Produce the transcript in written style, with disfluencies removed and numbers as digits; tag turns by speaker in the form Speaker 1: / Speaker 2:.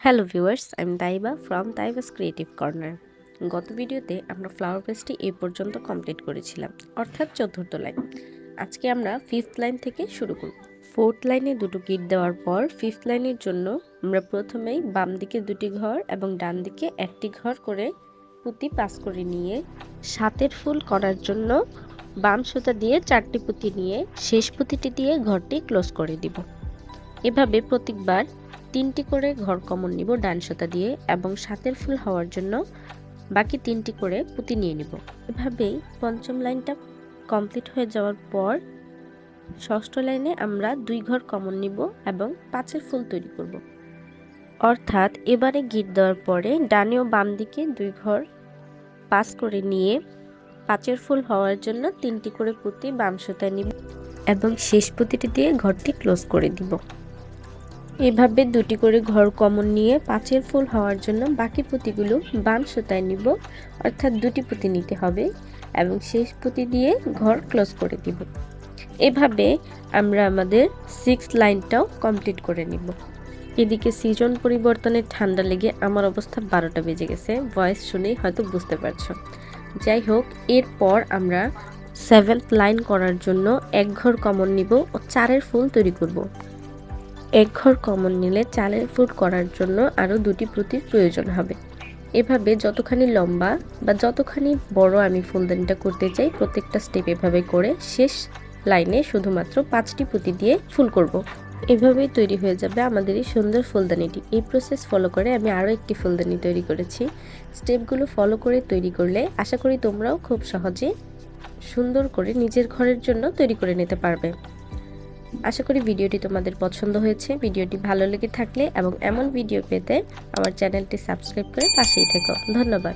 Speaker 1: Hello viewers, আমি Taiba from তাইবাস creative corner. গত ভিডিওতে আমরা ফ্লাওয়ার পেজটি এই পর্যন্ত কমপ্লিট করেছিলাম, অর্থাৎ চতুর্থ লাইন। আজকে আমরা ফিফথ লাইন থেকে শুরু করব। ফোর্থ লাইনে দুটো গিট দেওয়ার পর ফিফথ লাইনের জন্য আমরা প্রথমেই বাম দিকে দুটি ঘর এবং ডান দিকে একটি ঘর করে পুঁতি পাস করে নিয়ে সাতের ফুল করার জন্য বাম সুতা দিয়ে চারটি পুঁতি নিয়ে শেষ পুঁতিটি দিয়ে ঘরটি ক্লোজ করে দিব। এভাবে প্রত্যেকবার তিনটি করে ঘর কমন নিব ডান সুতা দিয়ে এবং সাতের ফুল হওয়ার জন্য বাকি তিনটি করে পুঁতি নিয়ে নিব। এভাবেই পঞ্চম লাইনটা কমপ্লিট হয়ে যাওয়ার পর ষষ্ঠ লাইনে আমরা দুই ঘর কমন নিব এবং পাঁচের ফুল তৈরি করব। অর্থাৎ এবারে গিট দেওয়ার পরে ডানে ও বাম দিকে দুই ঘর পাস করে নিয়ে পাঁচের ফুল হওয়ার জন্য তিনটি করে পুঁতি বাম সুতায় নিব এবং শেষ পুঁতিটি দিয়ে ঘরটি ক্লোজ করে দিব। এভাবে দুটি করে ঘর কমন নিয়ে পাঁচের ফুল হওয়ার জন্য বাকি পুঁতিগুলো বাম সুতায় নিব, অর্থাৎ দুটি পুঁতি নিতে হবে এবং শেষ পুঁতি দিয়ে ঘর ক্লোজ করে দিব। এভাবে আমরা আমাদের সিক্স লাইনটাও কমপ্লিট করে নিব। এদিকে সিজন পরিবর্তনের ঠান্ডা লেগে আমার অবস্থা 12টা বেজে গেছে, ভয়েস শুনেই হয়তো বুঝতে পারছো। যাই হোক, এরপর আমরা সেভেন্থ লাইন করার জন্য এক ঘর কমন নিব ও চারের ফুল তৈরি করব। এক ঘর কমন নিলে চারের ফুল করার জন্য আরও দুটি পুঁতির প্রয়োজন হবে। এভাবে যতখানি লম্বা বা যতখানি বড় আমি ফুলদানিটা করতে চাই প্রত্যেকটা স্টেপ এভাবে করে শেষ লাইনে শুধুমাত্র 5টি পুঁতি দিয়ে ফুল করব। এভাবেই তৈরি হয়ে যাবে আমাদের এই সুন্দর ফুলদানিটি। এই প্রসেস ফলো করে আমি আরও একটি ফুলদানি তৈরি করেছি। স্টেপগুলো ফলো করে তৈরি করলে আশা করি তোমরাও খুব সহজে সুন্দর করে নিজের ঘরের জন্য তৈরি করে নিতে পারবে। আশা করি ভিডিওটি তোমাদের পছন্দ হয়েছে। ভিডিওটি ভালো লেগে থাকলে এবং এমন ভিডিও পেতে আমার চ্যানেলটি সাবস্ক্রাইব করে পাশেই থেকো। ধন্যবাদ।